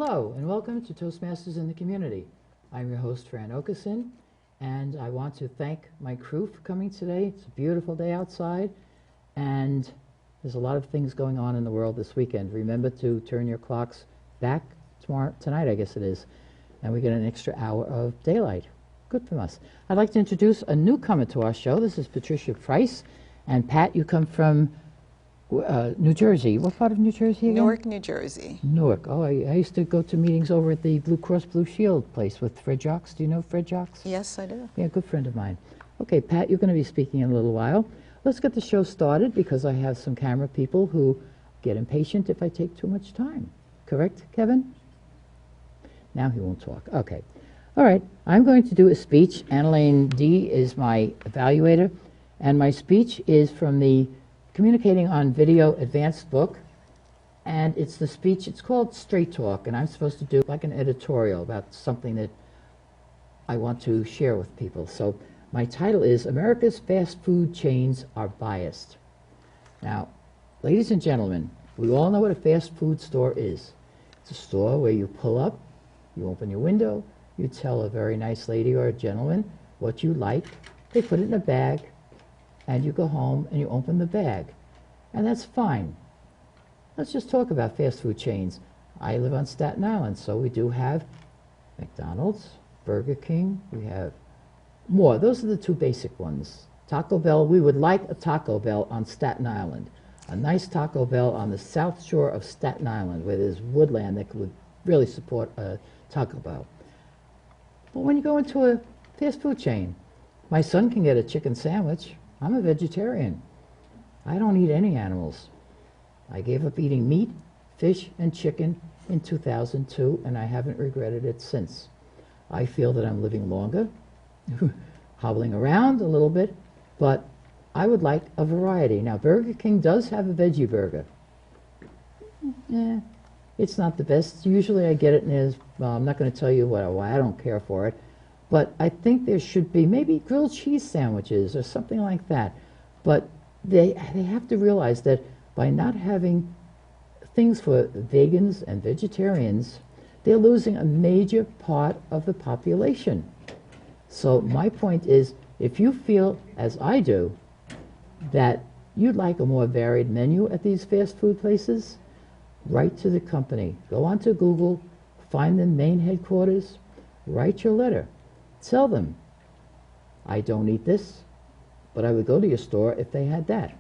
Hello, and welcome to Toastmasters in the Community. I'm your host, Fran Okeson, and I want to thank my crew for coming today. It's a beautiful day outside, and there's a lot of things going on in the world this weekend. Remember to turn your clocks back tonight, I guess it is, and we get an extra hour of daylight. Good from us. I'd like to introduce a newcomer to our show. This is Patricia Price, and Pat, you come from New Jersey. What part of New Jersey again? Newark, New Jersey. Newark. Oh, I used to go to meetings over at the Blue Cross Blue Shield place with Fred Jocks. Do you know Fred Jocks? Yes, I do. Yeah, good friend of mine. Okay, Pat, you're going to be speaking in a little while. Let's get the show started because I have some camera people who get impatient if I take too much time. Correct, Kevin? Now he won't talk. Okay. All right. I'm going to do a speech. Annalene D. is my evaluator, and my speech is from the Communicating on Video Advanced book, and it's the speech, it's called Straight Talk, and I'm supposed to do like an editorial about something that I want to share with people. So my title is America's Fast Food Chains Are Biased. Now, ladies and gentlemen, we all know what a fast food store is. It's a store where you pull up, you open your window, you tell a very nice lady or a gentleman what you like, they put it in a bag, and you go home and you open the bag. And that's fine. Let's just talk about fast food chains. I live on Staten Island, so we do have McDonald's, Burger King, we have more. Those are the two basic ones. Taco Bell, we would like a Taco Bell on Staten Island. A nice Taco Bell on the south shore of Staten Island where there's woodland that would really support a Taco Bell. But when you go into a fast food chain, my son can get a chicken sandwich. I'm a vegetarian. I don't eat any animals. I gave up eating meat, fish, and chicken in 2002, and I haven't regretted it since. I feel that I'm living longer, hobbling around a little bit, but I would like a variety. Now, Burger King does have a veggie burger. It's not the best. Usually I get it and there's, well, I'm not going to tell you why I don't care for it. But I think there should be maybe grilled cheese sandwiches or something like that. But they have to realize that by not having things for vegans and vegetarians, they're losing a major part of the population. So my point is, if you feel, as I do, that you'd like a more varied menu at these fast food places, write to the company. Go onto Google, find the main headquarters, write your letter. Tell them, I don't eat this, but I would go to your store if they had that.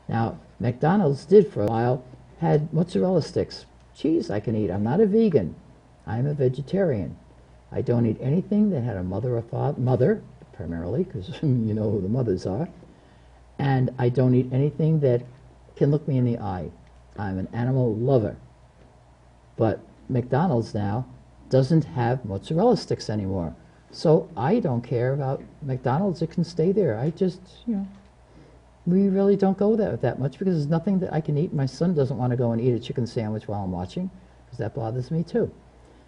Now, McDonald's did for a while, had mozzarella sticks. Cheese I can eat. I'm not a vegan. I'm a vegetarian. I don't eat anything that had a mother or father, mother primarily, because you know who the mothers are. And I don't eat anything that can look me in the eye. I'm an animal lover. But McDonald's now doesn't have mozzarella sticks anymore. So I don't care about McDonald's. It can stay there. I just, we really don't go there that much because there's nothing that I can eat. My son doesn't want to go and eat a chicken sandwich while I'm watching because that bothers me too.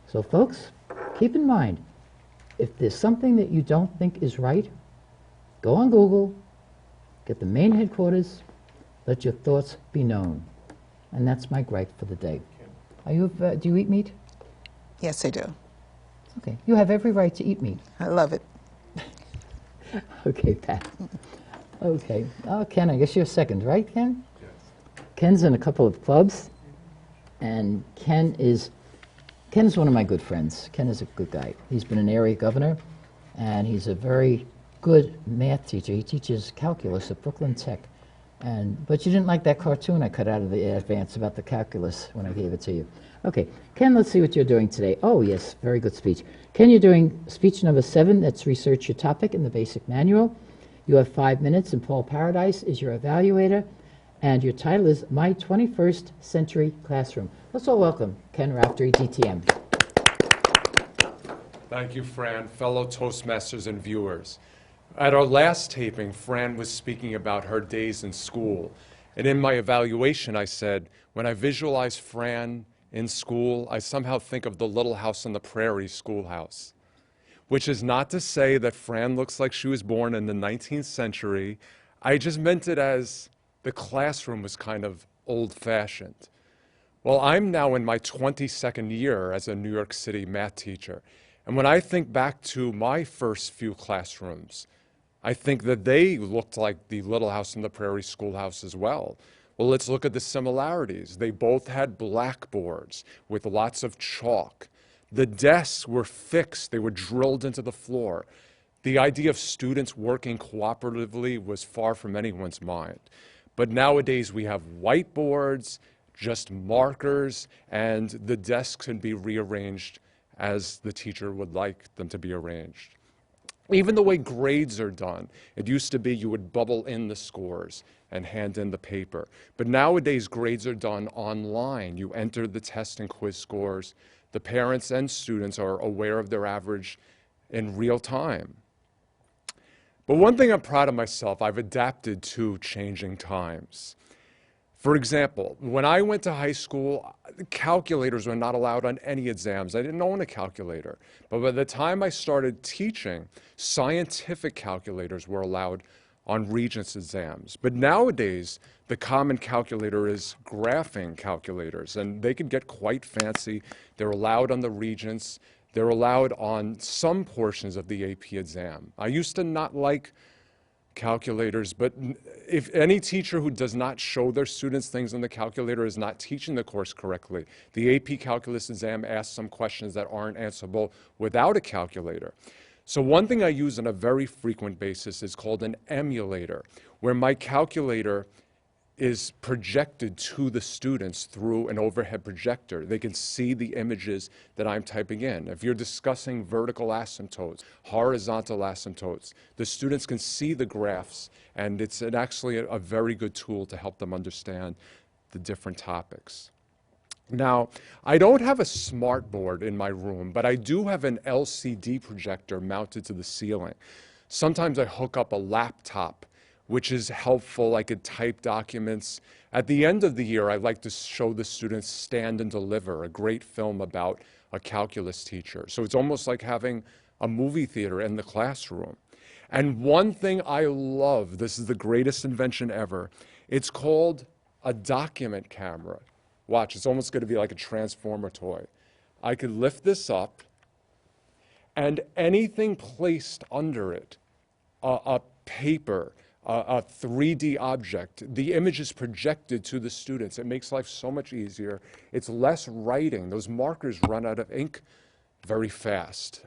So folks, keep in mind, if there's something that you don't think is right, go on Google, get the main headquarters, let your thoughts be known. And that's my gripe for the day. Do you eat meat? Yes, I do. Okay. You have every right to eat meat. I love it. Okay, Pat. Okay. Ken, I guess you're second, right, Ken? Yes. Ken's in a couple of clubs, and Ken is one of my good friends. Ken is a good guy. He's been an area governor, and he's a very good math teacher. He teaches calculus at Brooklyn Tech. But you didn't like that cartoon I cut out of the advance about the calculus when I gave it to you. Okay, Ken, let's see what you're doing today. Oh, yes, very good speech. Ken, you're doing speech number 7. That's research your topic in the basic manual. You have 5 minutes, and Paul Paradise is your evaluator. And your title is My 21st Century Classroom. Let's all welcome Ken Raftery, DTM. Thank you, Fran, fellow Toastmasters and viewers. At our last taping, Fran was speaking about her days in school. And in my evaluation, I said, when I visualize Fran in school, I somehow think of the Little House on the Prairie schoolhouse. Which is not to say that Fran looks like she was born in the 19th century. I just meant it as the classroom was kind of old-fashioned. Well, I'm now in my 22nd year as a New York City math teacher. And when I think back to my first few classrooms, I think that they looked like the Little House on the Prairie schoolhouse as well. Well, let's look at the similarities. They both had blackboards with lots of chalk. The desks were fixed. They were drilled into the floor. The idea of students working cooperatively was far from anyone's mind. But nowadays we have whiteboards, just markers, and the desks can be rearranged as the teacher would like them to be arranged. Even the way grades are done. It used to be you would bubble in the scores and hand in the paper. But nowadays, grades are done online. You enter the test and quiz scores. The parents and students are aware of their average in real time. But one thing I'm proud of myself, I've adapted to changing times. For example, when I went to high school, calculators were not allowed on any exams. I didn't own a calculator. But by the time I started teaching, scientific calculators were allowed on Regents exams. But nowadays, the common calculator is graphing calculators, and they can get quite fancy. They're allowed on the Regents. They're allowed on some portions of the AP exam. I used to not like calculators, but if any teacher who does not show their students things on the calculator is not teaching the course correctly. The AP Calculus exam asks some questions that aren't answerable without a calculator. So one thing I use on a very frequent basis is called an emulator, where my calculator is projected to the students through an overhead projector. They can see the images that I'm typing in. If you're discussing vertical asymptotes, horizontal asymptotes, the students can see the graphs, and it's actually a very good tool to help them understand the different topics. Now, I don't have a smart board in my room, but I do have an LCD projector mounted to the ceiling. Sometimes I hook up a laptop, which is helpful. I could type documents. At the end of the year, I like to show the students Stand and Deliver, a great film about a calculus teacher. So it's almost like having a movie theater in the classroom. And one thing I love, this is the greatest invention ever, it's called a document camera. Watch, it's almost going to be like a Transformer toy. I could lift this up, and anything placed under it, a paper, a 3D object, the image is projected to the students. It makes life so much easier. It's less writing. Those markers run out of ink very fast.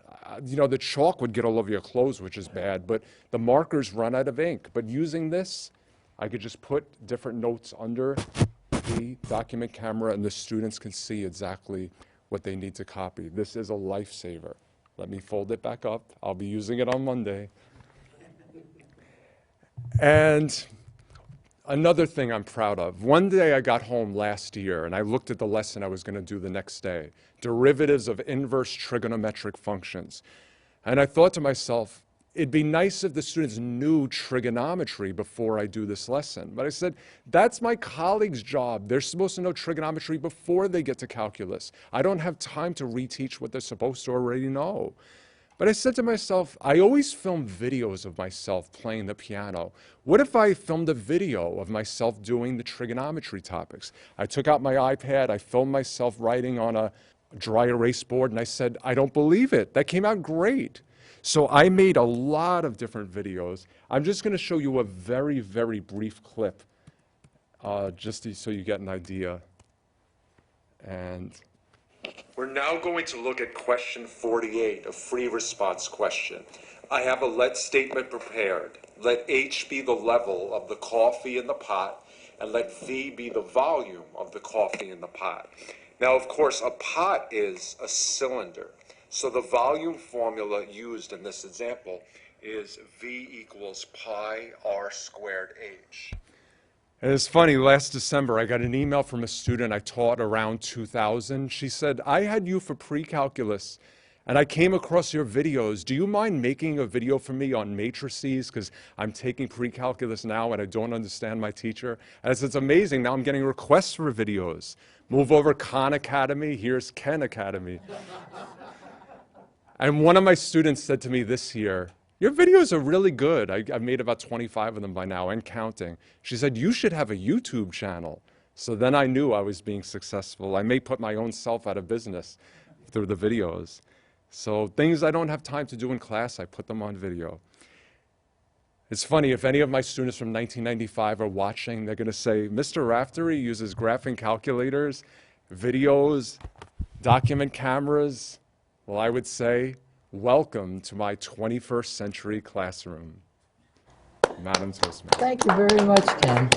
You know, the chalk would get all over your clothes, which is bad, but the markers run out of ink. But using this, I could just put different notes under the document camera, and the students can see exactly what they need to copy. This is a lifesaver. Let me fold it back up. I'll be using it on Monday. And another thing I'm proud of. One day I got home last year and I looked at the lesson I was going to do the next day, derivatives of inverse trigonometric functions. And I thought to myself, it'd be nice if the students knew trigonometry before I do this lesson. But I said, that's my colleague's job. They're supposed to know trigonometry before they get to calculus. I don't have time to reteach what they're supposed to already know. But I said to myself, I always film videos of myself playing the piano. What if I filmed a video of myself doing the trigonometry topics? I took out my iPad, I filmed myself writing on a dry erase board, and I said, I don't believe it. That came out great. So I made a lot of different videos. I'm just going to show you a very, very brief clip, just so you get an idea. And we're now going to look at question 48, a free response question. I have a let statement prepared. Let H be the level of the coffee in the pot, and let V be the volume of the coffee in the pot. Now, of course, a pot is a cylinder. So the volume formula used in this example is V equals pi r squared H. And it's funny, last December I got an email from a student I taught around 2000. She said, I had you for pre-calculus and I came across your videos. Do you mind making a video for me on matrices? Because I'm taking pre-calculus now and I don't understand my teacher. And I said, it's amazing, now I'm getting requests for videos. Move over Khan Academy, here's Ken Academy. And one of my students said to me this year, your videos are really good. I've made about 25 of them by now and counting. She said, you should have a YouTube channel. So then I knew I was being successful. I may put my own self out of business through the videos. So things I don't have time to do in class, I put them on video. It's funny, if any of my students from 1995 are watching, they're going to say, Mr. Raftery uses graphing calculators, videos, document cameras. Well, I would say, welcome to my 21st century classroom. Madam Toastmaster. Thank you very much, Ken.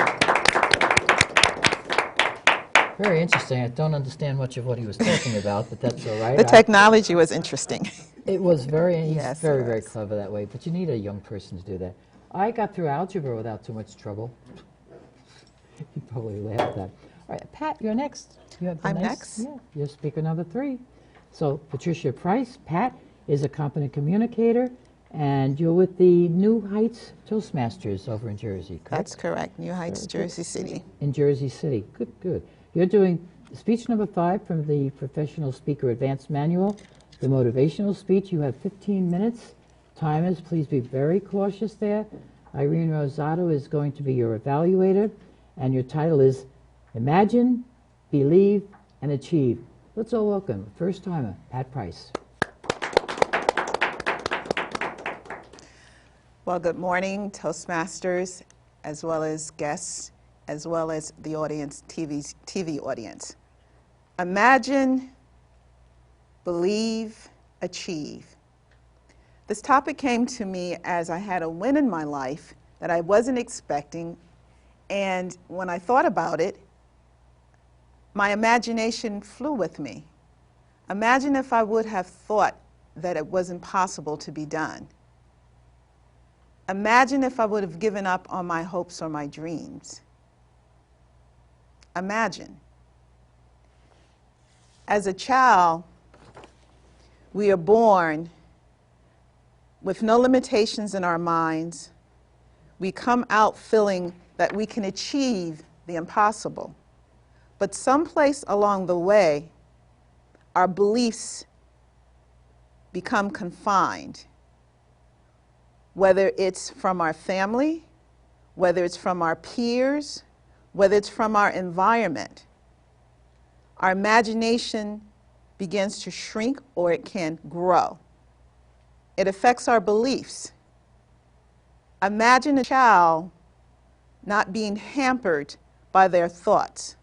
Very interesting. I don't understand much of what he was talking about, but that's all right. The technology was interesting. It was very, he's Yes, very, it very was. clever that way, but you need a young person to do that. I got through algebra without too much trouble. You probably laugh at that. All right, Pat, you're next. You have the I'm nice- next? Yeah, you're speaker number 3. So Patricia Price, Pat, is a competent communicator, and you're with the New Heights Toastmasters over in Jersey, correct? That's correct. New Heights, Very good. Jersey City. In Jersey City. Good, good. You're doing speech number 5 from the Professional Speaker Advanced Manual. The motivational speech, you have 15 minutes. Timers, please be very cautious there. Irene Rosato is going to be your evaluator, and your title is Imagine, Believe, and Achieve. Let's all welcome first timer, Pat Price. Well, good morning, Toastmasters, as well as guests, as well as the audience, TV audience. Imagine, believe, achieve. This topic came to me as I had a win in my life that I wasn't expecting, and when I thought about it, my imagination flew with me. Imagine if I would have thought that it wasn't possible to be done. Imagine if I would have given up on my hopes or my dreams. Imagine. As a child, we are born with no limitations in our minds. We come out feeling that we can achieve the impossible. But someplace along the way, our beliefs become confined. Whether it's from our family, whether it's from our peers, whether it's from our environment, our imagination begins to shrink or it can grow. It affects our beliefs. Imagine a child not being hampered by their thoughts,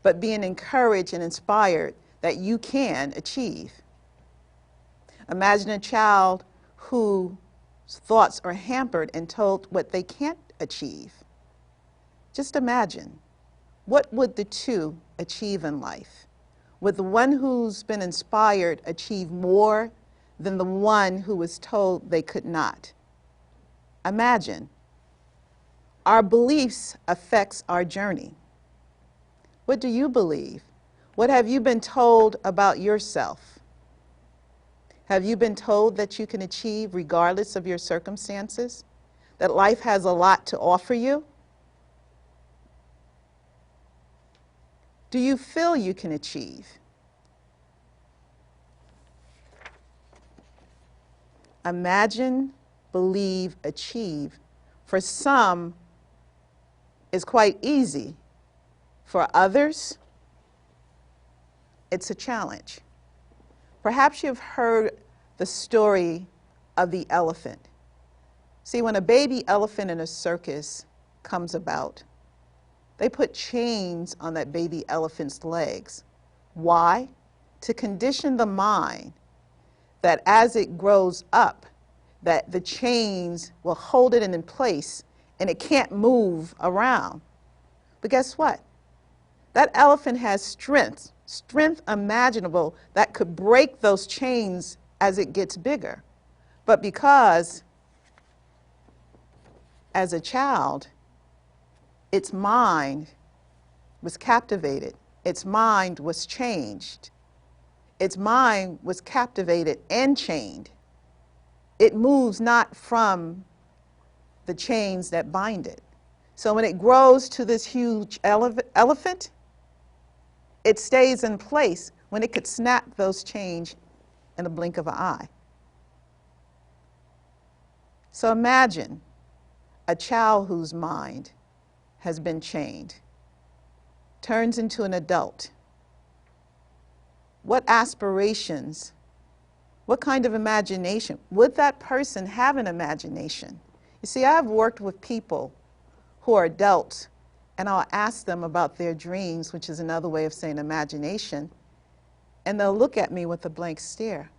but being encouraged and inspired that you can achieve. Imagine a child whose thoughts are hampered and told what they can't achieve. Just imagine, what would the two achieve in life? Would the one who's been inspired achieve more than the one who was told they could not? Imagine. Our beliefs affects our journey. What do you believe? What have you been told about yourself? Have you been told that you can achieve regardless of your circumstances? That life has a lot to offer you? Do you feel you can achieve? Imagine, believe, achieve. For some, is quite easy. For others, it's a challenge. Perhaps you've heard the story of the elephant. See, when a baby elephant in a circus comes about, they put chains on that baby elephant's legs. Why? To condition the mind that as it grows up, that the chains will hold it in place and it can't move around. But guess what? That elephant has strength imaginable that could break those chains as it gets bigger. But because as a child, its mind was captivated, its mind was changed, its mind was captivated and chained. It moves not from the chains that bind it. So when it grows to this huge elephant, it stays in place when it could snap those chains in a blink of an eye. So imagine a child whose mind has been chained. turns into an adult, what aspirations, what kind of imagination? Would that person have an imagination? You see, I've worked with people who are adults, and I'll ask them about their dreams, which is another way of saying imagination, and they'll look at me with a blank stare.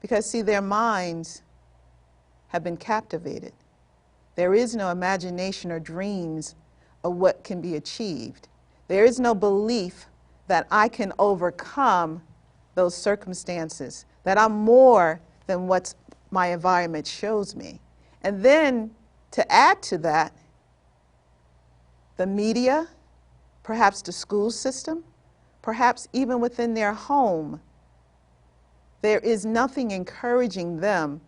Because, see, their minds have been captivated. There is no imagination or dreams of what can be achieved. There is no belief that I can overcome those circumstances, that I'm more than what my environment shows me. And then, to add to that, the media, perhaps the school system, perhaps even within their home, there is nothing encouraging them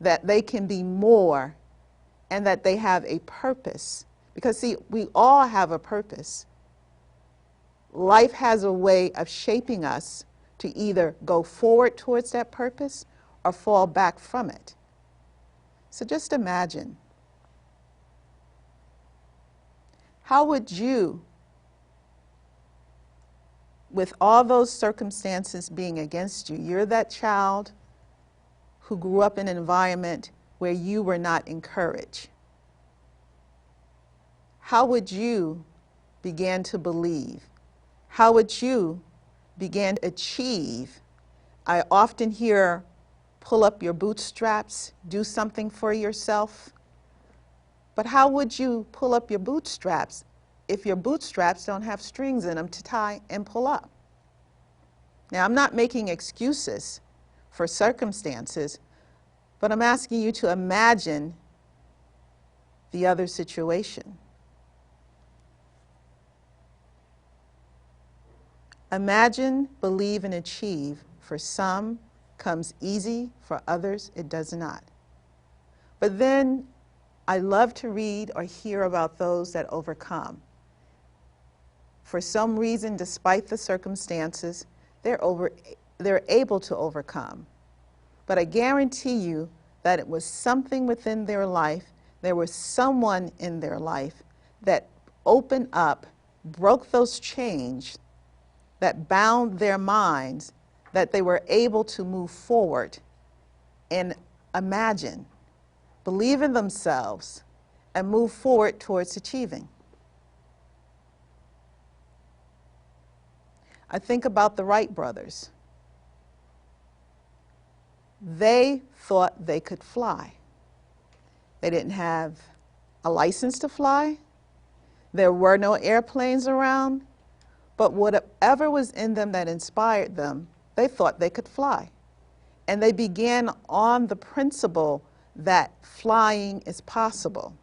that they can be more and that they have a purpose. Because, see, we all have a purpose. Life has a way of shaping us to either go forward towards that purpose or fall back from it. So just imagine, how would you, with all those circumstances being against you, you're that child who grew up in an environment where you were not encouraged. How would you begin to believe? How would you begin to achieve? I often hear, pull up your bootstraps, do something for yourself. But how would you pull up your bootstraps if your bootstraps don't have strings in them to tie and pull up? Now, I'm not making excuses for circumstances, but I'm asking you to imagine the other situation. Imagine, believe, and achieve. For some, comes easy. For others, it does not. But then, I love to read or hear about those that overcome. For some reason, despite the circumstances, they're able to overcome. But I guarantee you that it was something within their life, there was someone in their life that opened up, broke those chains, that bound their minds, that they were able to move forward and imagine, believe in themselves, and move forward towards achieving. I think about the Wright brothers. They thought they could fly. They didn't have a license to fly. There were no airplanes around. But whatever was in them that inspired them, they thought they could fly. And they began on the principle that flying is possible.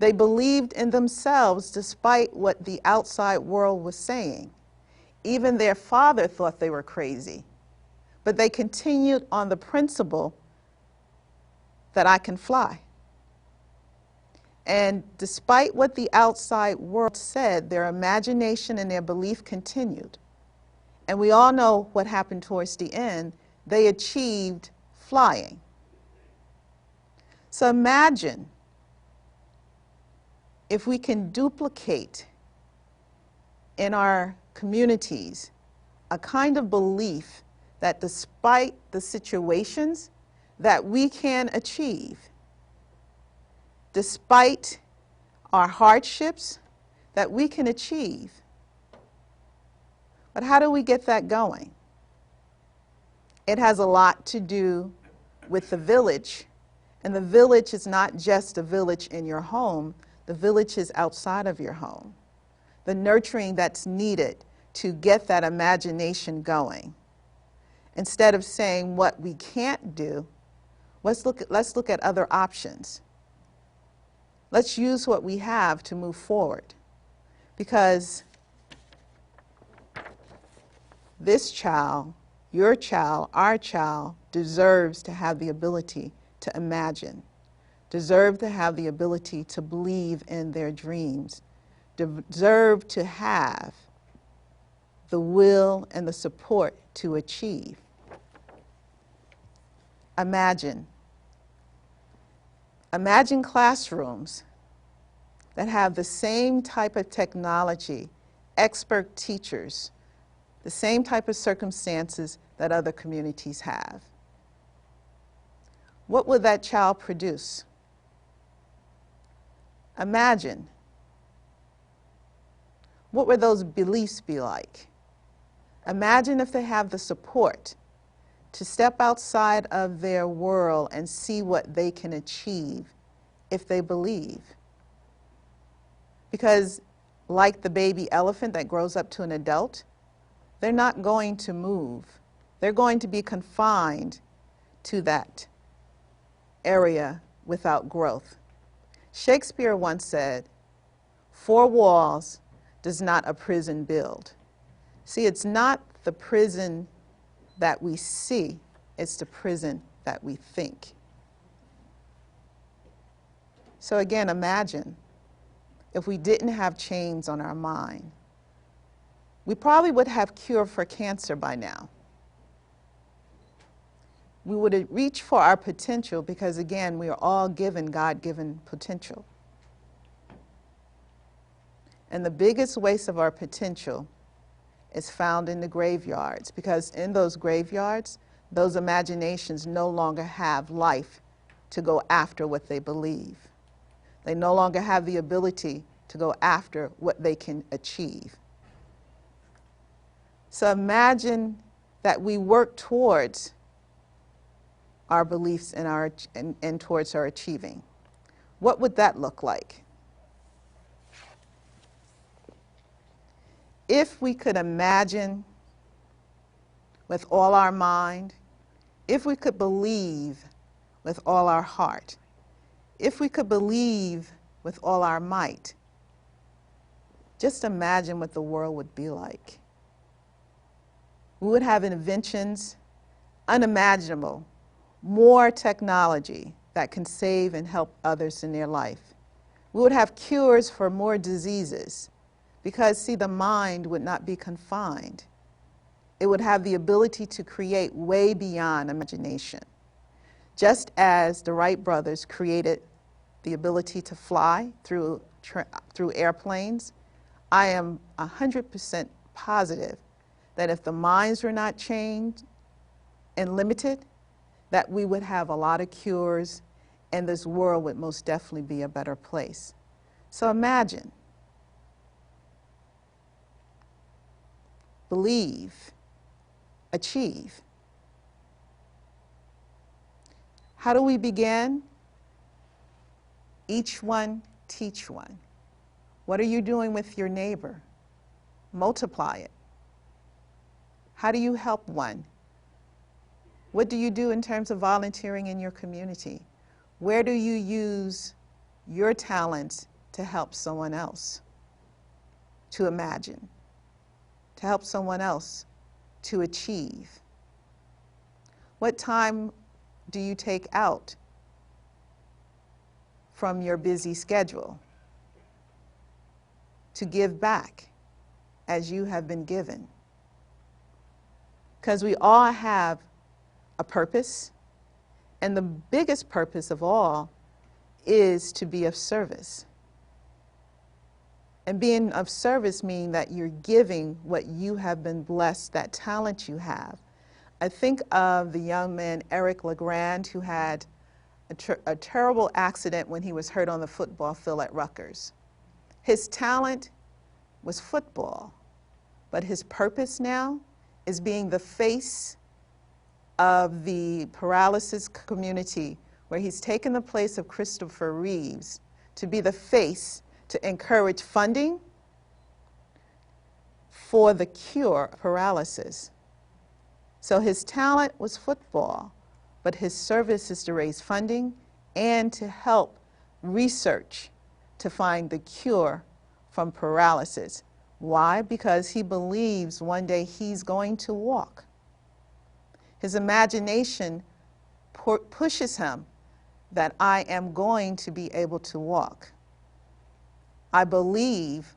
They believed in themselves despite what the outside world was saying. Even their father thought they were crazy. But they continued on the principle that I can fly. And despite what the outside world said, their imagination and their belief continued. And we all know what happened towards the end. They achieved flying. So imagine if we can duplicate in our communities a kind of belief that despite the situations that we can achieve, despite our hardships, that we can achieve. But how do we get that going? It has a lot to do with the village. And the village is not just a village in your home. The village is outside of your home. The nurturing that's needed to get that imagination going. Instead of saying what we can't do, let's look at other options. Let's use what we have to move forward. Because this child, your child, our child, deserves to have the ability to imagine, deserve to have the ability to believe in their dreams, deserve to have the will and the support to achieve. Imagine classrooms that have the same type of technology expert teachers, the same type of circumstances that other communities have. What would that child produce? Imagine. What would those beliefs be like? Imagine if they have the support to step outside of their world and see what they can achieve if they believe. Because like the baby elephant that grows up to an adult, they're not going to move. They're going to be confined to that area without growth. Shakespeare once said, "Four walls does not a prison build." See, it's not the prison that we see, it's the prison that we think. So again, imagine if we didn't have chains on our mind. We probably would have cure for cancer by now. We would reach for our potential because, again, we are all given God-given potential. And the biggest waste of our potential is found in the graveyards, because in those graveyards, those imaginations no longer have life to go after what they believe. They no longer have the ability to go after what they can achieve. So imagine that we work towards our beliefs and towards our achieving. What would that look like? If we could imagine with all our mind, if we could believe with all our heart, if we could believe with all our might, just imagine what the world would be like. We would have inventions unimaginable, more technology that can save and help others in their life. We would have cures for more diseases because, see, the mind would not be confined. It would have the ability to create way beyond imagination. Just as the Wright brothers created the ability to fly through airplanes, I am 100% positive that if the minds were not changed and limited, that we would have a lot of cures and this world would most definitely be a better place. So imagine, believe, achieve. How do we begin? Each one, teach one. What are you doing with your neighbor? Multiply it. How do you help one? What do you do in terms of volunteering in your community? Where do you use your talents to help someone else to imagine, to help someone else to achieve? What time do you take out from your busy schedule to give back as you have been given? Because we all have a purpose, and the biggest purpose of all is to be of service. And being of service means that you're giving what you have been blessed, that talent you have. I think of the young man, Eric LeGrand, who had a terrible accident when he was hurt on the football field at Rutgers. His talent was football, but his purpose now is being the face of the paralysis community, where he's taken the place of Christopher Reeves to be the face to encourage funding for the cure of paralysis. So his talent was football, but his service is to raise funding and to help research to find the cure from paralysis. Why? Because he believes one day he's going to walk. His imagination pushes him that I am going to be able to walk. I believe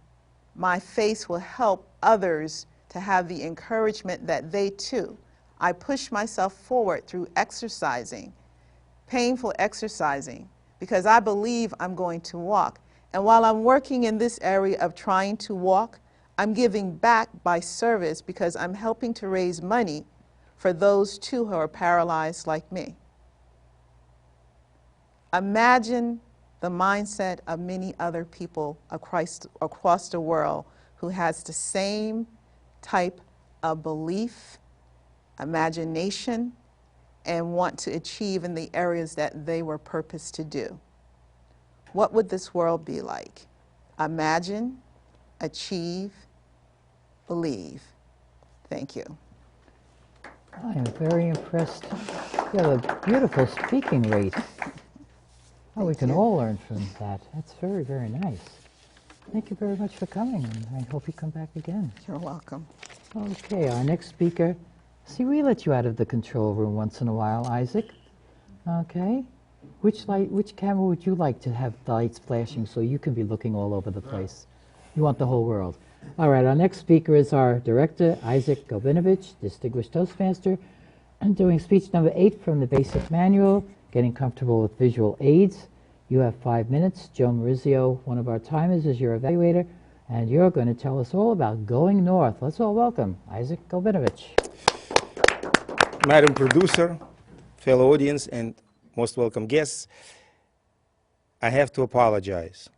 my face will help others to have the encouragement that they too. I push myself forward through exercising, painful exercising, because I believe I'm going to walk. And while I'm working in this area of trying to walk, I'm giving back by service because I'm helping to raise money for those too who are paralyzed like me. Imagine the mindset of many other people across the world who has the same type of belief, imagination, and want to achieve in the areas that they were purposed to do. What would this world be like? Imagine, achieve, believe. Thank you. I am very impressed. You have a beautiful speaking rate. Oh, we can all learn from that. That's very, very nice. Thank you very much for coming, and I hope you come back again. You're welcome. Okay, our next speaker. See, we let you out of the control room once in a while, Isaac. Okay. Which camera would you like to have the lights flashing so you can be looking all over the place? You want the whole world. All right, our next speaker is our director, Isaac Gobinovich, distinguished Toastmaster, and doing speech number 8 from the basic manual, Getting Comfortable with Visual Aids. You have 5 minutes. Joe Marizio, one of our timers, is your evaluator, and you're going to tell us all about going north. Let's all welcome Isaac Gobinovich. Madam Producer, fellow audience, and most welcome guests, I have to apologize.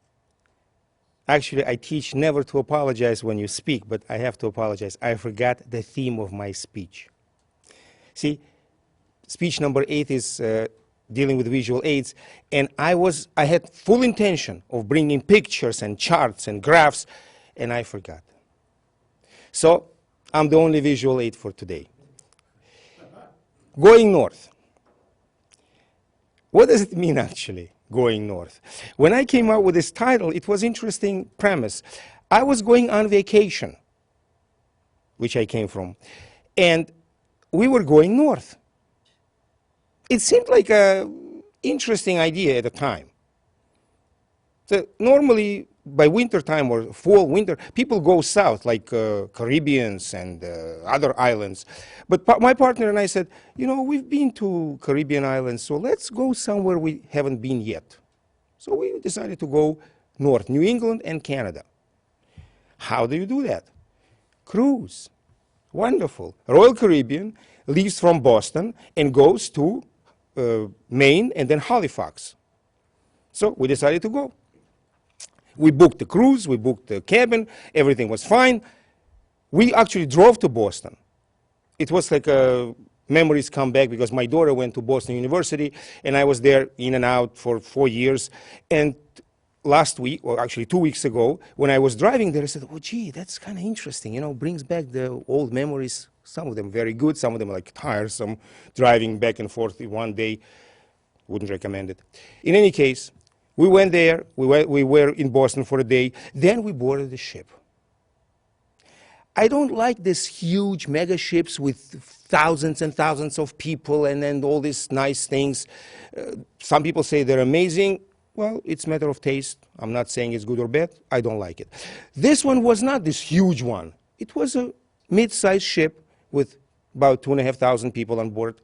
Actually, I teach never to apologize when you speak, but I have to apologize. I forgot the theme of my speech. See, speech number 8 is dealing with visual aids, and I had full intention of bringing pictures and charts and graphs, and I forgot. So I'm the only visual aid for today. Going north. What does it mean, actually, going north? When I came out with this title, it was an interesting premise. I was going on vacation, which I came from, and we were going north. It seemed like an interesting idea at the time. So normally, by winter time or fall, winter, people go south, like Caribbeans and other islands. But my partner and I said, you know, we've been to Caribbean islands, so let's go somewhere we haven't been yet. So we decided to go north, New England and Canada. How do you do that? Cruise. Wonderful. Royal Caribbean leaves from Boston and goes to Maine and then Halifax. So we decided to go. We booked the cruise, we booked the cabin, everything was fine. We actually drove to Boston. It was like memories come back because my daughter went to Boston University and I was there in and out for 4 years. And last week, or actually 2 weeks ago, when I was driving there, I said, oh gee, that's kind of interesting, you know, brings back the old memories. Some of them very good, some of them like tiresome, driving back and forth in one day. Wouldn't recommend it. In any case, we went there, we were in Boston for a day, then we boarded the ship. I don't like these huge mega ships with thousands and thousands of people and then all these nice things. Some people say they're amazing. Well, it's a matter of taste. I'm not saying it's good or bad. I don't like it. This one was not this huge one. It was a mid-sized ship with about 2,500 people on board.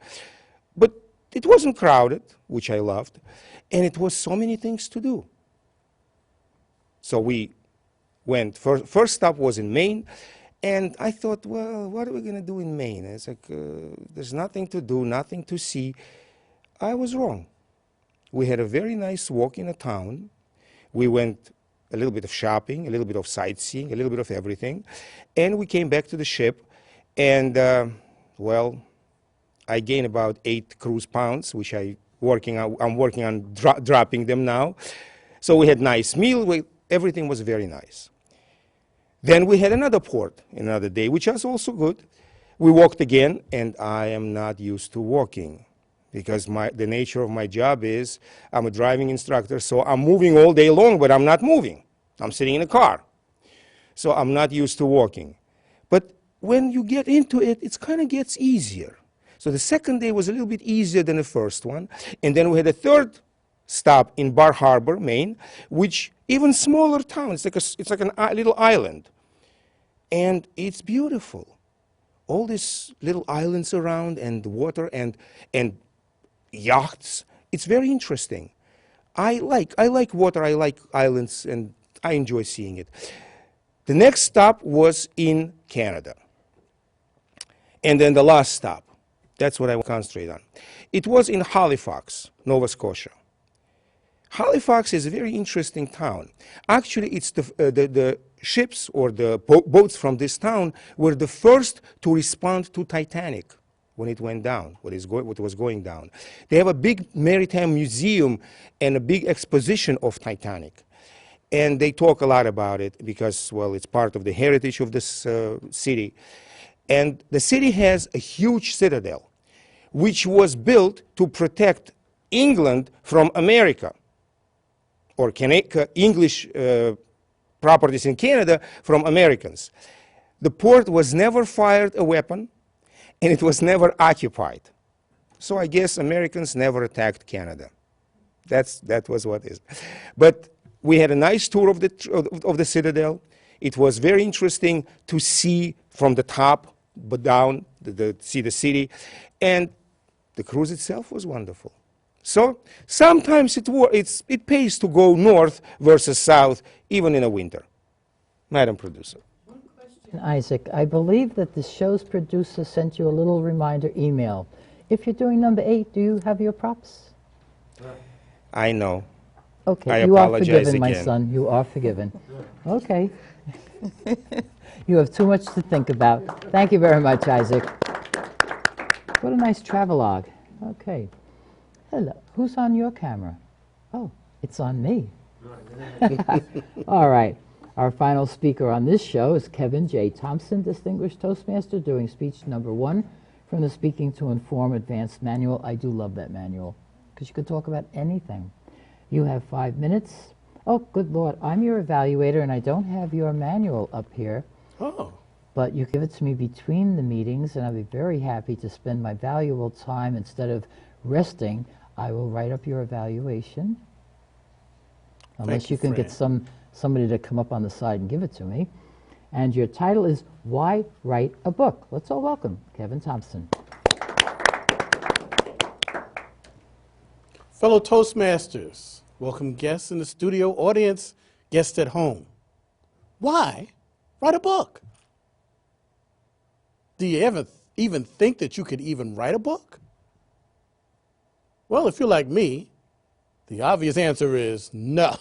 But it wasn't crowded, which I loved, and it was so many things to do. So we went, first stop was in Maine, and I thought, well, what are we going to do in Maine? It's like, there's nothing to do, nothing to see. I was wrong. We had a very nice walk in a town. We went a little bit of shopping, a little bit of sightseeing, a little bit of everything, and we came back to the ship, and, well, I gained about 8 cruise pounds, which I'm working on dropping them now. So we had nice meal, everything was very nice. Then we had another port, another day, which was also good. We walked again, and I am not used to walking because the nature of my job is I'm a driving instructor, so I'm moving all day long, but I'm not moving. I'm sitting in a car. So I'm not used to walking. But when you get into it, it kind of gets easier. So the second day was a little bit easier than the first one. And then we had a third stop in Bar Harbor, Maine, which even smaller town. It's like a little island. And it's beautiful. All these little islands around and water and yachts. It's very interesting. I like water, I like islands, and I enjoy seeing it. The next stop was in Canada. And then the last stop, that's what I will concentrate on. It was in Halifax, Nova Scotia. Halifax is a very interesting town. Actually, it's the ships or the boats from this town were the first to respond to Titanic when it went down, what was going down. They have a big maritime museum and a big exposition of Titanic. And they talk a lot about it because, well, it's part of the heritage of this city. And the city has a huge citadel, which was built to protect England from America, or English properties in Canada from Americans. The port was never fired a weapon, and it was never occupied. So I guess Americans never attacked Canada. That was what is. But we had a nice tour of the citadel. It was very interesting to see from the top, but down, see the city. And the cruise itself was wonderful. So sometimes it pays to go north versus south, even in a winter. Madam Producer. Isaac, I believe that the show's producer sent you a little reminder email. If you're doing number 8, do you have your props? I know. Okay, I you are apologize forgiven, my again. son. You are forgiven. Okay. You have too much to think about. Thank you very much, Isaac. What a nice travelogue. Okay. Hello. Who's on your camera? Oh, it's on me. All right. Our final speaker on this show is Kevin J. Thompson, Distinguished Toastmaster, doing speech number 1 from the Speaking to Inform Advanced Manual. I do love that manual because you can talk about anything. You have 5 minutes. Oh, good Lord. I'm your evaluator, and I don't have your manual up here. Oh. But you give it to me between the meetings, and I'll be very happy to spend my valuable time. Instead of resting, I will write up your evaluation. Unless you can get somebody to come up on the side and give it to me. And your title is Why Write a Book? Let's all welcome Kevin Thompson. Fellow Toastmasters, welcome guests in the studio, audience, guests at home. Why write a book? Do you ever even think that you could even write a book? Well, if you're like me, the obvious answer is no.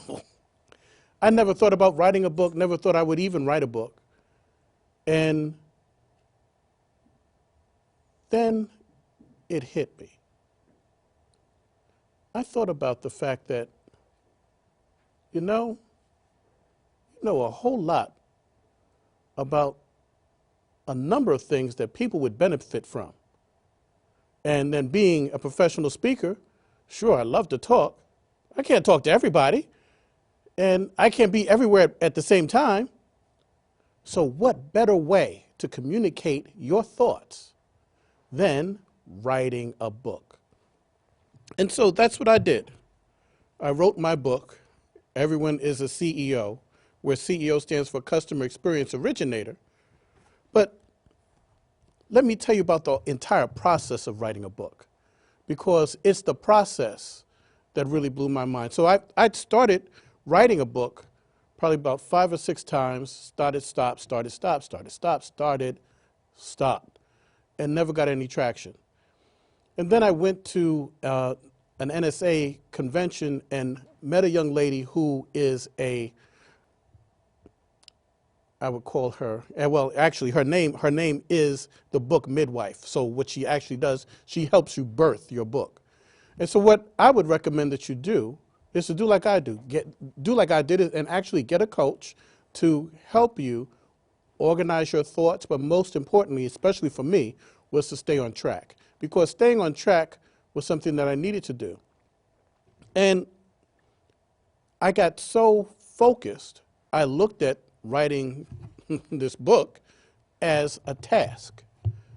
I never thought about writing a book, never thought I would even write a book. And then it hit me. I thought about the fact that, you know a whole lot about a number of things that people would benefit from. And then being a professional speaker, sure, I love to talk. I can't talk to everybody, and I can't be everywhere at the same time. So what better way to communicate your thoughts than writing a book? And so that's what I did. I wrote my book, Everyone is a CEO, where CEO stands for Customer Experience Originator. But let me tell you about the entire process of writing a book, because it's the process that really blew my mind. So I started writing a book probably about 5 or 6 times, started, stopped, started, stopped, started, stopped, started, stopped, and never got any traction. And then I went to an NSA convention and met a young lady who is I would call her, well, actually her name is the book midwife. So what she actually does, she helps you birth your book. And so what I would recommend that you do is to do like I do. Do like I did it and actually get a coach to help you organize your thoughts, but most importantly, especially for me, was to stay on track. Because staying on track was something that I needed to do. And I got so focused, I looked at writing this book as a task.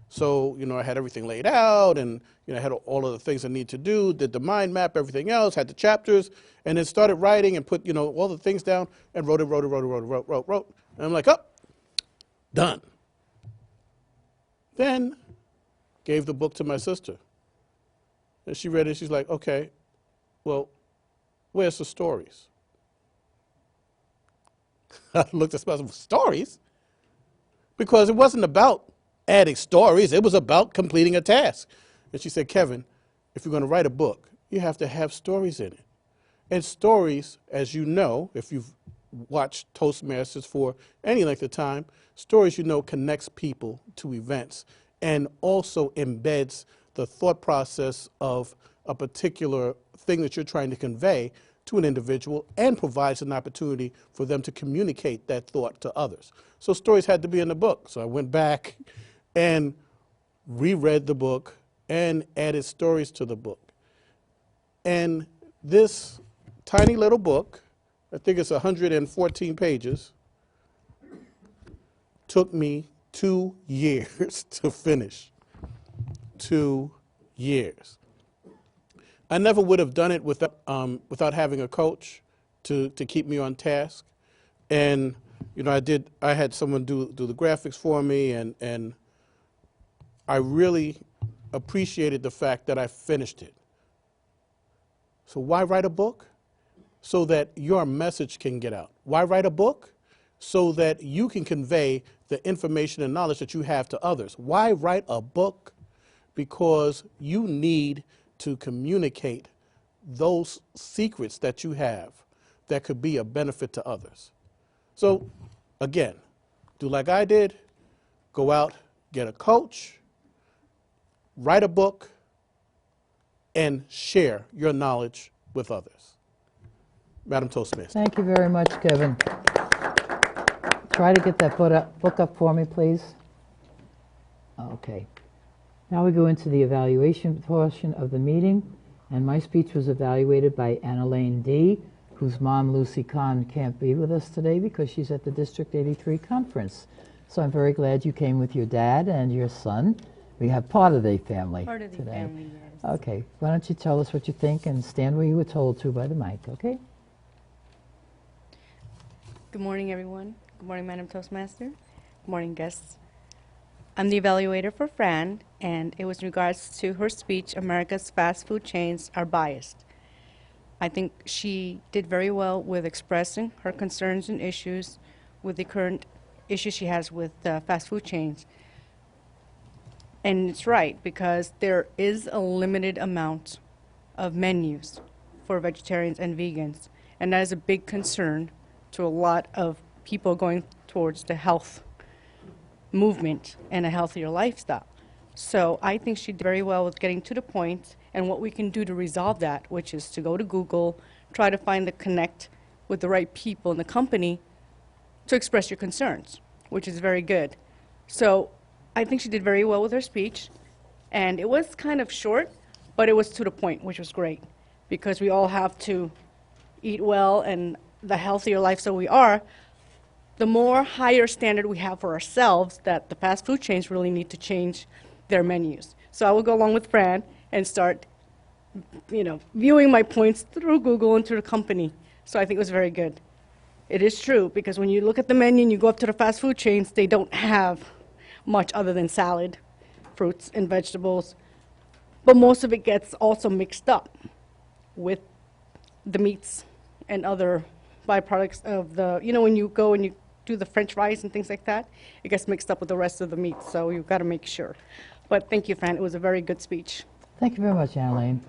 So, I had everything laid out, and, I had all of the things I need to do, did the mind map, everything else, had the chapters, and then started writing and put, all the things down and wrote. And I'm like, oh, done. Then gave the book to my sister. And she read it, she's like, okay, well, where's the stories? I looked at myself, stories? Because it wasn't about adding stories, it was about completing a task. And she said, Kevin, if you're going to write a book, you have to have stories in it. And stories, as you know, if you've watched Toastmasters for any length of time, stories, you know, connects people to events and also embeds the thought process of a particular thing that you're trying to convey to an individual and provides an opportunity for them to communicate that thought to others. So stories had to be in the book. So I went back and reread the book and added stories to the book. And this tiny little book, I think it's 114 pages, took me 2 years to finish. 2 years. I never would have done it without having a coach to keep me on task. And you know, I had someone do the graphics for me, and I really appreciated the fact that I finished it. So why write a book? So that your message can get out. Why write a book? So that you can convey the information and knowledge that you have to others. Why write a book? Because you need to communicate those secrets that you have that could be a benefit to others. So again, do like I did, go out, get a coach, write a book, and share your knowledge with others. Madam Toastmaster. Thank you very much, Kevin. Try to get that book up for me, please. Okay. Now we go into the evaluation portion of the meeting, and my speech was evaluated by Anna-Lane D., whose mom, Lucy Kahn, can't be with us today because she's at the District 83 conference. So I'm very glad you came with your dad and your son. We have part of the family Part of the today. family, yes. Okay, why don't you tell us what you think and stand where you were told to by the mic, okay? Good morning, everyone. Good morning, Madam Toastmaster. Good morning, guests. I'm the evaluator for Fran, and it was in regards to her speech, America's fast food chains are biased. I think she did very well with expressing her concerns and issues with the current issues she has with fast food chains. And it's right, because there is a limited amount of menus for vegetarians and vegans, and that is a big concern to a lot of people going towards the health movement and a healthier lifestyle. So I think she did very well with getting to the point and what we can do to resolve that, which is to go to Google, try to find the connect with the right people in the company to express your concerns, which is very good. So I think she did very well with her speech, and it was kind of short, but it was to the point, which was great, because we all have to eat well, and the healthier lifestyle we are, the more higher standard we have for ourselves, that the fast food chains really need to change their menus. So I will go along with Fran and start, viewing my points through Google and through the company. So I think it was very good. It is true, because when you look at the menu and you go up to the fast food chains, they don't have much other than salad, fruits, and vegetables. But most of it gets also mixed up with the meats and other byproducts of the, when you go and you do the French fries and things like that, it gets mixed up with the rest of the meat, so you've got to make sure. But thank you, Fran. It was a very good speech. Thank you very much, Anna-Lane.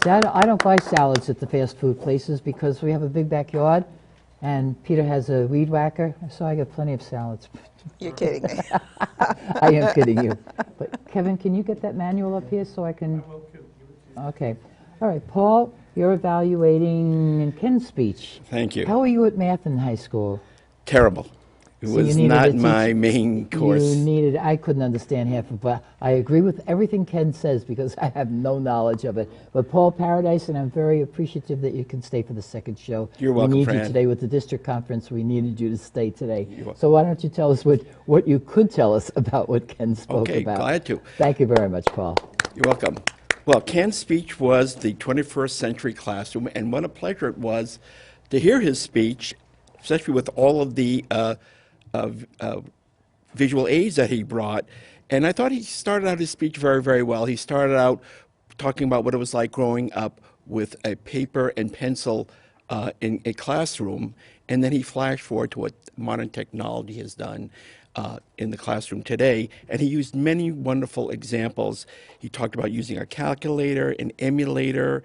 See, I don't buy salads at the fast food places because we have a big backyard, and Peter has a weed whacker, so I get plenty of salads. You're kidding me. I am kidding you. But Kevin, can you get that manual up here so I can? Okay. All right, Paul, you're evaluating Ken's speech. Thank you. How were you at math in high school? Terrible. It So you was needed not a my teacher. main course. I couldn't understand half of it, but I agree with everything Ken says because I have no knowledge of it. But Paul Paradise, and I'm very appreciative that you can stay for the second show. You're welcome, We need you Fran. today with the district conference. We needed you to stay today. You're welcome. So why don't you tell us what you could tell us about what Ken spoke Okay, about? glad to. Thank you very much, Paul. You're welcome. Well, Ken's speech was the 21st century classroom, and what a pleasure it was to hear his speech, especially with all of the visual aids that he brought. And I thought he started out his speech very, very well. He started out talking about what it was like growing up with a paper and pencil in a classroom, and then he flashed forward to what modern technology has done in the classroom today, and he used many wonderful examples. He talked about using a calculator, an emulator,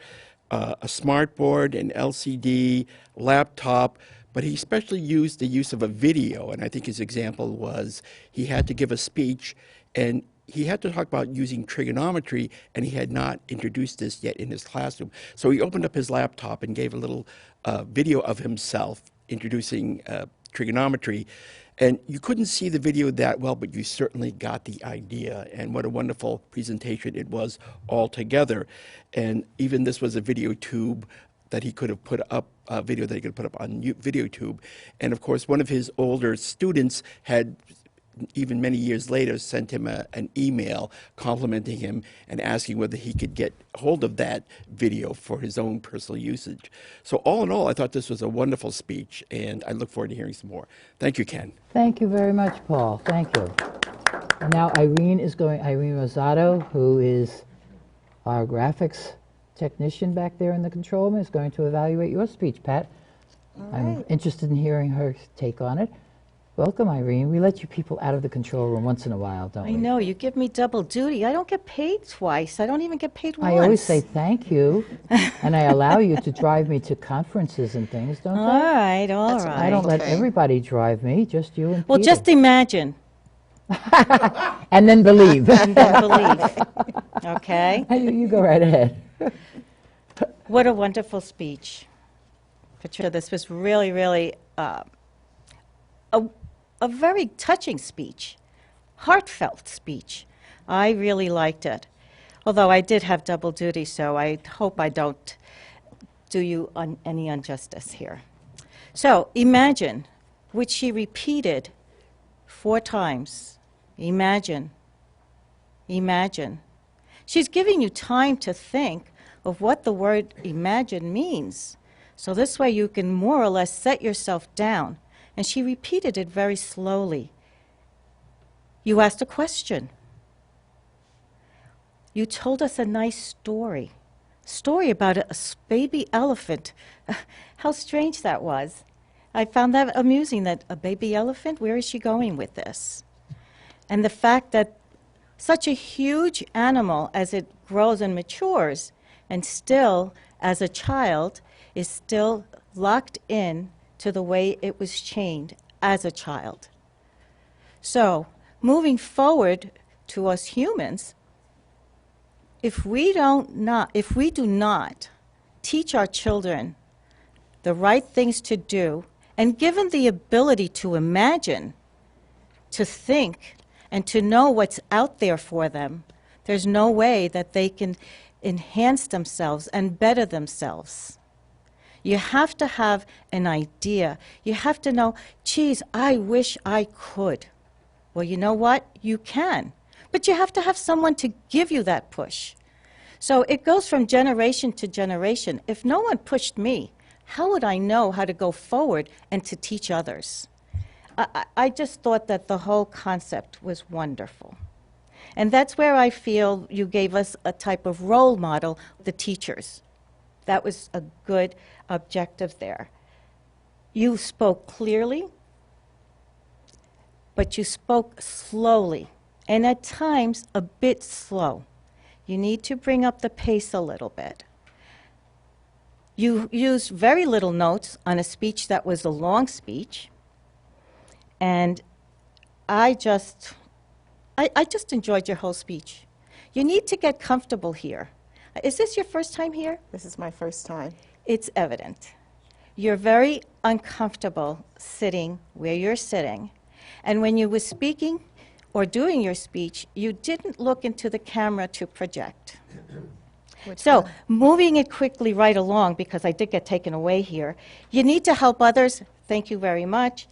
a smartboard, an LCD, laptop, but he especially used the use of a video, and I think his example was he had to give a speech, and he had to talk about using trigonometry, and he had not introduced this yet in his classroom. So he opened up his laptop and gave a little video of himself introducing trigonometry. And you couldn't see the video that well, but you certainly got the idea. And what a wonderful presentation it was altogether. And even this was a video tube that he could have put up, a video that he could put up on VideoTube. And of course, one of his older students had, even many years later, sent him an email complimenting him and asking whether he could get hold of that video for his own personal usage. So all in all, I thought this was a wonderful speech, and I look forward to hearing some more. Thank you, Ken. Thank you very much, Paul. Thank you. And now Irene Rosado, who is our graphics technician back there in the control room, is going to evaluate your speech, Pat. I'm interested in hearing her take on it. Welcome, Irene. We let you people out of the control room once in a while, don't we? I know, you give me double duty. I don't get paid twice. I don't even get paid once. I always say thank you, and I allow you to drive me to conferences and things, don't all I? right, all right. I don't let Okay. everybody drive me, just you and Well, Peter. just imagine And then believe. and then believe. Okay? You go right ahead. What a wonderful speech. Patricia, this was really, really a very touching speech, heartfelt speech. I really liked it. Although I did have double duty, so I hope I don't do you any injustice here. So imagine, which she repeated 4 times. Imagine. Imagine. She's giving you time to think of what the word imagine means. So this way you can more or less set yourself down. And she repeated it very slowly. You asked a question. You told us a nice story about a baby elephant. How strange that was. I found that amusing, that a baby elephant, where is she going with this? And the fact that such a huge animal, as it grows and matures, and still, as a child, is still locked in to the way it was chained as a child. So, moving forward to us humans, if we do not teach our children the right things to do, and give them the ability to imagine, to think, and to know what's out there for them, there's no way that they can enhance themselves and better themselves. You have to have an idea. You have to know, geez, I wish I could. Well, you know what? You can. But you have to have someone to give you that push. So it goes from generation to generation. If no one pushed me, how would I know how to go forward and to teach others? I just thought that the whole concept was wonderful. And that's where I feel you gave us a type of role model, the teachers. That was a good objective there. You spoke clearly, but you spoke slowly, and at times a bit slow. You need to bring up the pace a little bit. You used very little notes on a speech that was a long speech, and I just enjoyed your whole speech. You need to get comfortable here. Is this your first time here? This is my first time. It's evident. You're very uncomfortable sitting where you're sitting, and when you were speaking or doing your speech, you didn't look into the camera to project. So, moving it quickly right along, because I did get taken away here, you need to help others. Thank you very much.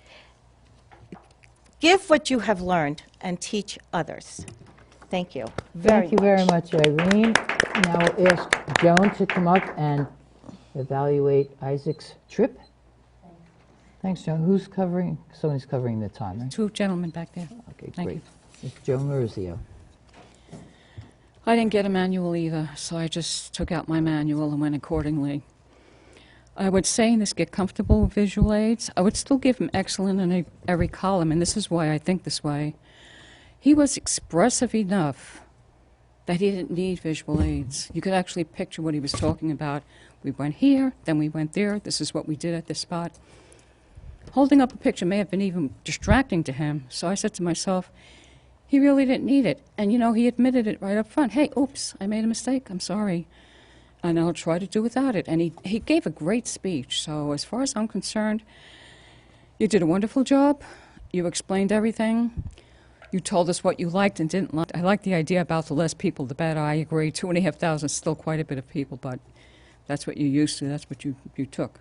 Give what you have learned and teach others. Thank you Thank you very much, Irene. Now we'll ask Joan to come up and evaluate Isaac's trip. Thanks, Joan. Who's covering? Somebody's covering the time, right? 2 gentlemen back there. Okay, Thank great. It's Joan Marizio. I didn't get a manual either, so I just took out my manual and went accordingly. I would say in this get comfortable with visual aids. I would still give him excellent in every column, and this is why I think this way. He was expressive enough that he didn't need visual aids. You could actually picture what he was talking about. We went here, then we went there. This is what we did at this spot. Holding up a picture may have been even distracting to him, so I said to myself, he really didn't need it. And, you know, he admitted it right up front. Hey, oops, I made a mistake. I'm sorry. And I'll try to do without it. And he gave a great speech. So as far as I'm concerned, you did a wonderful job. You explained everything. You told us what you liked and didn't like. I like the idea about the less people, the better. I agree. 2,500 is still quite a bit of people, but that's what you're used to. That's what you took.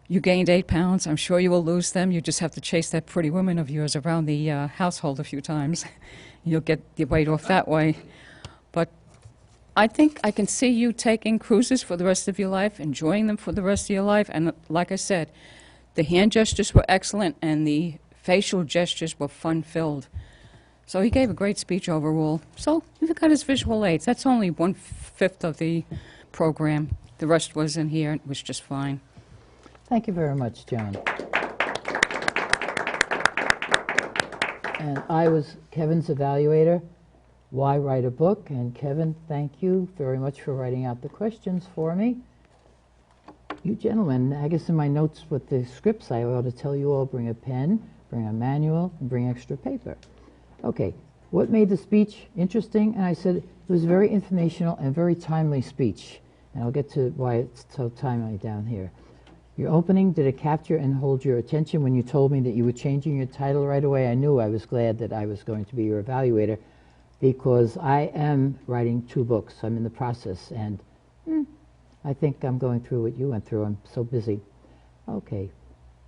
You gained 8 pounds. I'm sure you will lose them. You just have to chase that pretty woman of yours around the household a few times. You'll get your weight off that way. But I think I can see you taking cruises for the rest of your life, enjoying them for the rest of your life. And like I said, the hand gestures were excellent and the facial gestures were fun-filled. So he gave a great speech overall. So he got his visual aids. That's only 1/5 of the program. The rest was in here. It was just fine. Thank you very much, Joan. And I was Kevin's evaluator. Why write a book? And Kevin, thank you very much for writing out the questions for me. You gentlemen, I guess in my notes with the scripts, I ought to tell you all, bring a pen, bring a manual, and bring extra paper. Okay, what made the speech interesting? And I said it was very informational and very timely speech. And I'll get to why it's so timely down here. Your opening, did it capture and hold your attention? When you told me that you were changing your title right away, I knew I was glad that I was going to be your evaluator, because I am writing 2 books. I'm in the process, and I think I'm going through what you went through. I'm so busy. Okay.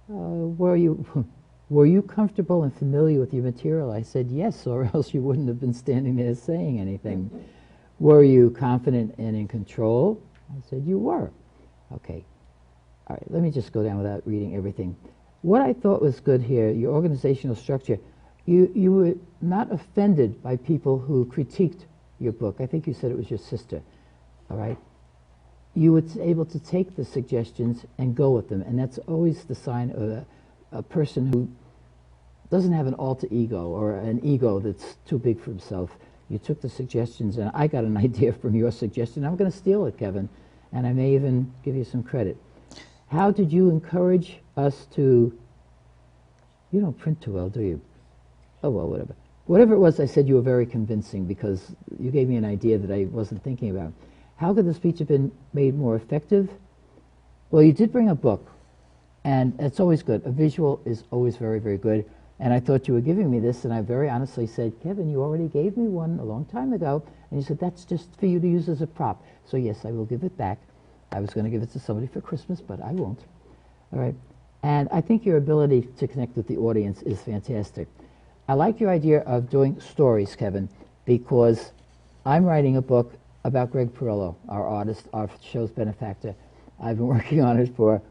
Were you comfortable and familiar with your material? I said yes, or else you wouldn't have been standing there saying anything. Were you confident and in control? I said you were. Okay. All right, let me just go down without reading everything. What I thought was good here, your organizational structure, you were not offended by people who critiqued your book. I think you said it was your sister, all right? You were able to take the suggestions and go with them, and that's always the sign of a person who doesn't have an alter ego or an ego that's too big for himself. You took the suggestions, and I got an idea from your suggestion. I'm going to steal it, Kevin, and I may even give you some credit. How did you encourage us to... You don't print too well, do you? Oh, well, whatever. Whatever it was, I said you were very convincing because you gave me an idea that I wasn't thinking about. How could the speech have been made more effective? Well, you did bring a book, and it's always good. A visual is always very, very good. And I thought you were giving me this, and I very honestly said, Kevin, you already gave me one a long time ago. And you said, that's just for you to use as a prop. So yes, I will give it back. I was going to give it to somebody for Christmas, but I won't. All right. And I think your ability to connect with the audience is fantastic. I like your idea of doing stories, Kevin, because I'm writing a book about Greg Perillo, our artist, our show's benefactor. I've been working on it for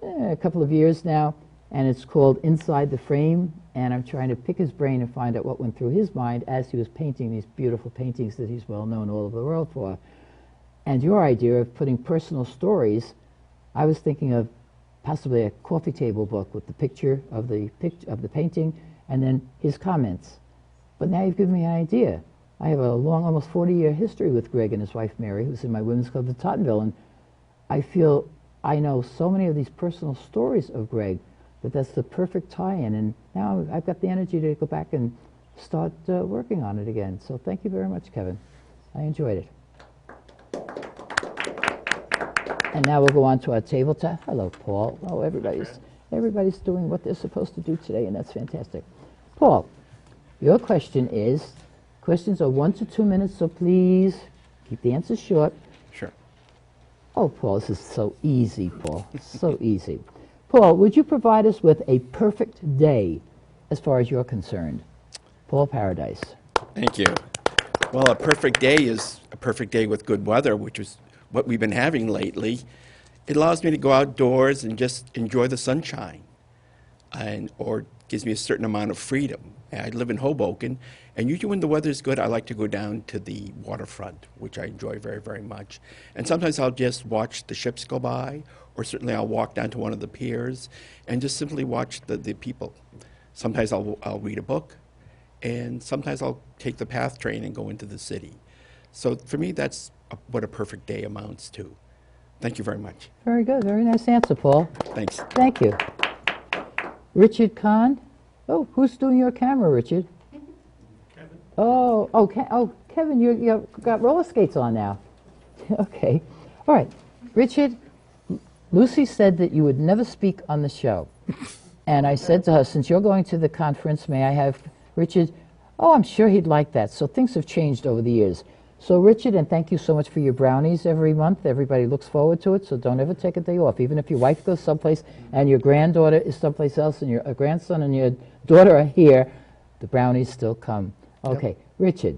a couple of years now, and it's called Inside the Frame, and I'm trying to pick his brain and find out what went through his mind as he was painting these beautiful paintings that he's well known all over the world for. And your idea of putting personal stories, I was thinking of possibly a coffee table book with the picture of the painting and then his comments. But now you've given me an idea. I have a long, almost 40-year history with Greg and his wife Mary, who's in my women's club in Tottenville, and I feel I know so many of these personal stories of Greg that that's the perfect tie-in, and now I've got the energy to go back and start working on it again. So thank you very much, Kevin. I enjoyed it. And now we'll go on to our table talk. Hello, Paul. Oh, everybody's doing what they're supposed to do today, and that's fantastic. Paul, your question is, questions are 1 to 2 minutes, so please keep the answers short. Sure. Oh, Paul, this is so easy, Paul. So easy. Paul, would you provide us with a perfect day as far as you're concerned? Paul Paradise. Thank you. Well, a perfect day is a perfect day with good weather, which is what we've been having lately. It allows me to go outdoors and just enjoy the sunshine, or gives me a certain amount of freedom. I live in Hoboken, and usually when the weather's good, I like to go down to the waterfront, which I enjoy very, very much. And sometimes I'll just watch the ships go by, or certainly I'll walk down to one of the piers and just simply watch the people. Sometimes I'll read a book, and sometimes I'll take the PATH train and go into the city. So for me, that's what a perfect day amounts to. Thank you very much. Very good. Very nice answer, Paul. Thanks. Thank you. Richard Kahn. Oh, who's doing your camera, Richard? Kevin. Oh, Kevin, you've got roller skates on now. Okay. All right. Richard, Lucy said that you would never speak on the show. And I said to her, since you're going to the conference, may I have Richard? Oh, I'm sure he'd like that. So things have changed over the years. So Richard, and thank you so much for your brownies every month. Everybody looks forward to it, so don't ever take a day off. Even if your wife goes someplace and your granddaughter is someplace else and your grandson and your daughter are here, the brownies still come. Okay, yep. Richard,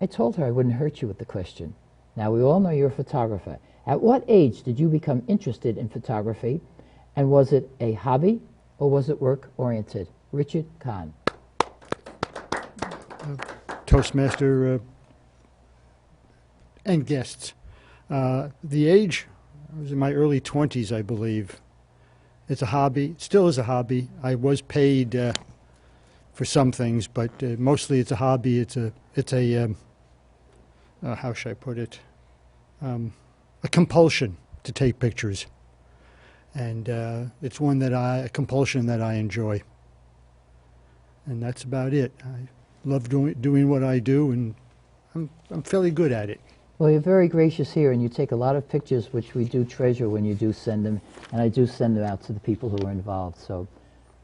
I told her I wouldn't hurt you with the question. Now, we all know you're a photographer. At what age did you become interested in photography? And was it a hobby or was it work-oriented? Richard Kahn. Toastmaster and guests. The age, I was in my early 20s, I believe. It's a hobby. It still is a hobby. I was paid for some things, but mostly it's a hobby. It's a how should I put it? A compulsion to take pictures, and it's a compulsion that I enjoy, and that's about it. I love doing what I do, and I'm fairly good at it. Well, you're very gracious here, and you take a lot of pictures, which we do treasure when you do send them, and I do send them out to the people who are involved. So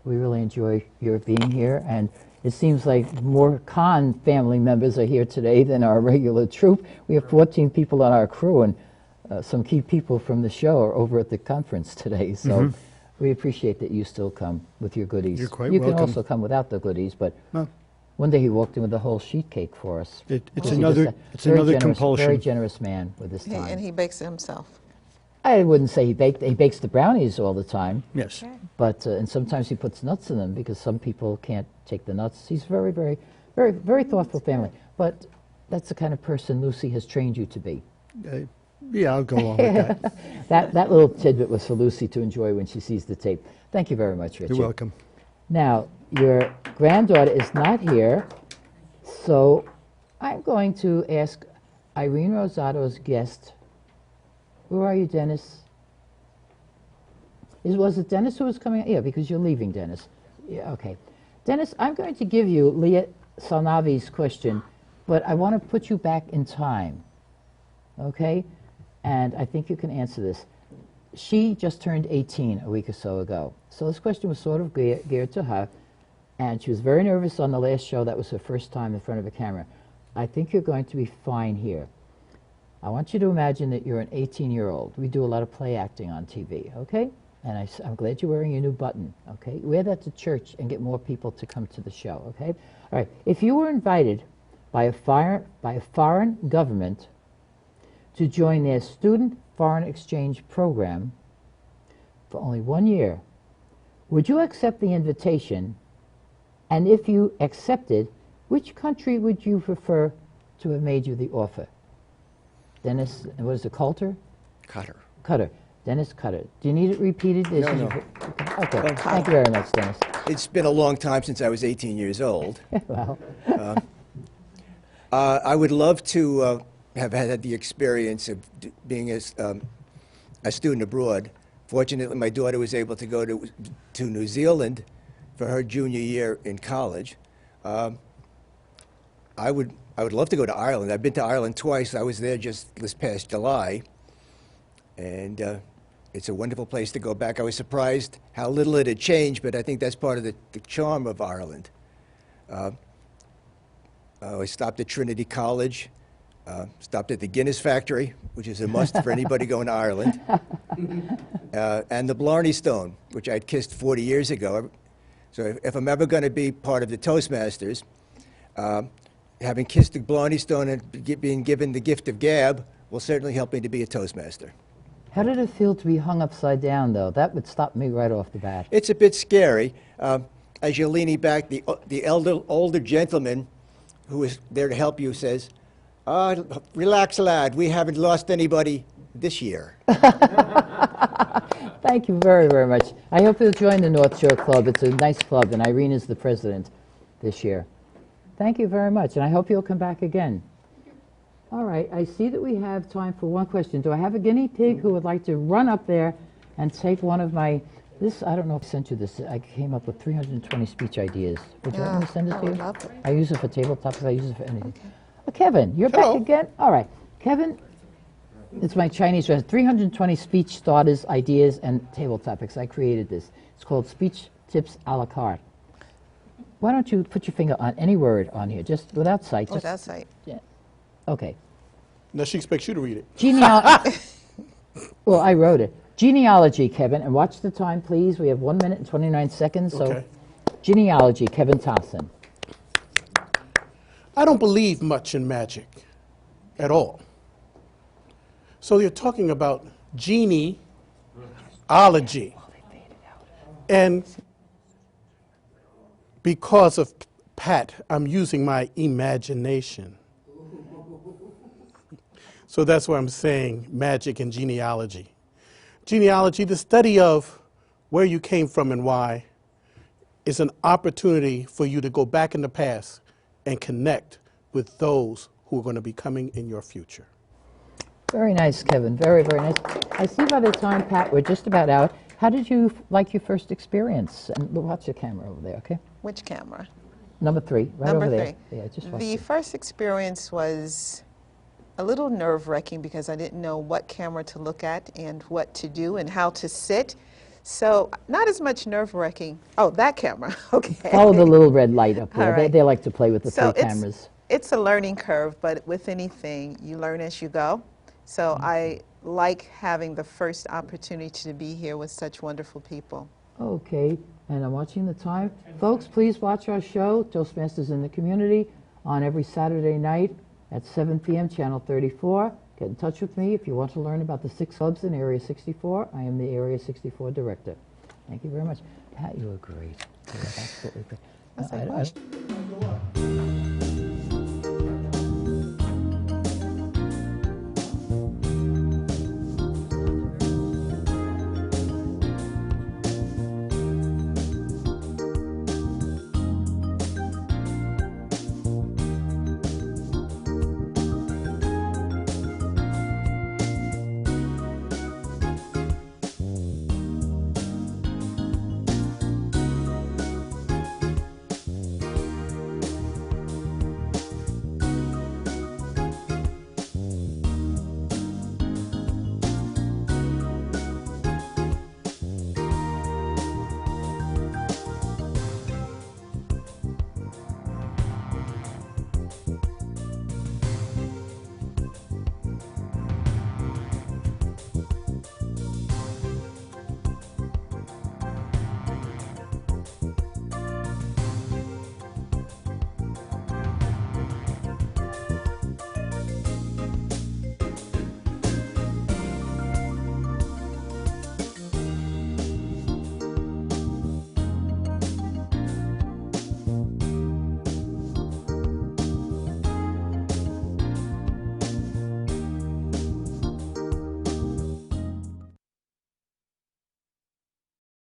we really enjoy your being here, and it seems like more Kahn family members are here today than our regular troop. We have 14 people on our crew, and some key people from the show are over at the conference today. So we appreciate that you still come with your goodies. You're quite you welcome. can also come without the goodies, but one day he walked in with a whole sheet cake for us. It's another compulsion. Very generous man with his time. And he bakes it himself. I wouldn't say he bakes the brownies all the time. Yes. But and sometimes he puts nuts in them because some people can't take the nuts. He's very, very, very, very thoughtful family. But that's the kind of person Lucy has trained you to be. Yeah, I'll go along with that. That little tidbit was for Lucy to enjoy when she sees the tape. Thank you very much, Richard. You're welcome. Now, your granddaughter is not here, so I'm going to ask Irene Rosato's guest. Where are you, Dennis? Was it Dennis who was coming? Yeah, because you're leaving, Dennis. Yeah, okay. Dennis, I'm going to give you Leah Salnavi's question, but I want to put you back in time, okay? And I think you can answer this. She just turned 18 a week or so ago. So this question was sort of geared to her, and she was very nervous on the last show. That was her first time in front of a camera. I think you're going to be fine here. I want you to imagine that you're an 18-year-old. We do a lot of play acting on TV, okay? And I'm glad you're wearing your new button, okay? Wear that to church and get more people to come to the show, okay? All right, if you were invited by a foreign government to join their student foreign exchange program for only 1 year, would you accept the invitation? And if you accepted, which country would you prefer to have made you the offer? Dennis, what is it, Coulter? Cutter. Cutter. Dennis Cutter. Do you need it repeated? No. Okay. Thank you very much, Dennis. It's been a long time since I was 18 years old. Well. I would love to have had the experience of being a student abroad. Fortunately, my daughter was able to go to New Zealand for her junior year in college. I would love to go to Ireland. I've been to Ireland twice. I was there just this past July, and it's a wonderful place to go back. I was surprised how little it had changed, but I think that's part of the charm of Ireland. I stopped at Trinity College, stopped at the Guinness factory, which is a must for anybody going to Ireland, and the Blarney Stone, which I'd kissed 40 years ago. So if I'm ever going to be part of the Toastmasters, having kissed the Blarney Stone and being given the gift of gab will certainly help me to be a Toastmaster. How did it feel to be hung upside down, though? That would stop me right off the bat. It's a bit scary. As you're leaning back, the older gentleman who is there to help you says, relax, lad, we haven't lost anybody this year. Thank you very, very much. I hope you'll join the North Shore Club. It's a nice club, and Irene is the president this year. Thank you very much, and I hope you'll come back again. All right, I see that we have time for one question. Do I have a guinea pig who would like to run up there and take one of my, this, I don't know if I sent you this, I came up with 320 speech ideas. Would you like me to send it to you? I would love it. I use it for tabletops, I use it for anything. Kevin, you're Hello. back again? All right, Kevin, it's my Chinese restaurant, 320 speech starters, ideas, and table topics. I created this. It's called Speech Tips a la carte. Why don't you put your finger on any word on here, just without sight. Oh, Just, that's right. okay. Now she expects you to read it. Well, I wrote it. Genealogy, Kevin, and watch the time, please. We have 1 minute and 29 seconds. So, Okay. genealogy, Kevin Thompson. I don't believe much in magic at all. So you're talking about genealogy. And because of Pat, I'm using my imagination. So that's why I'm saying magic and genealogy. Genealogy, the study of where you came from and why, is an opportunity for you to go back in the past and connect with those who are going to be coming in your future. Very nice, Kevin. Very, very nice. I see by the time, Pat, we're just about out. How did you like your first experience? And watch the camera over there, okay? Which camera? Number 3, right Number over there. 3. Yeah, just watch The it. first experience was a little nerve-wracking because I didn't know what camera to look at and what to do and how to sit. So not as much nerve-wracking. Oh, that camera. Okay. Follow the little red light up there. All right. They like to play with the So 3 cameras. it's a learning curve, but with anything, you learn as you go. So I like having the first opportunity to be here with such wonderful people. Okay, and I'm watching the time. Folks, please watch our show, Toastmasters in the Community, on every Saturday night at 7 p.m., Channel 34. Get in touch with me if you want to learn about the 6 clubs in Area 64. I am the Area 64 Director. Thank you very much. Pat, you were great. You were absolutely great. That's I- a I- question.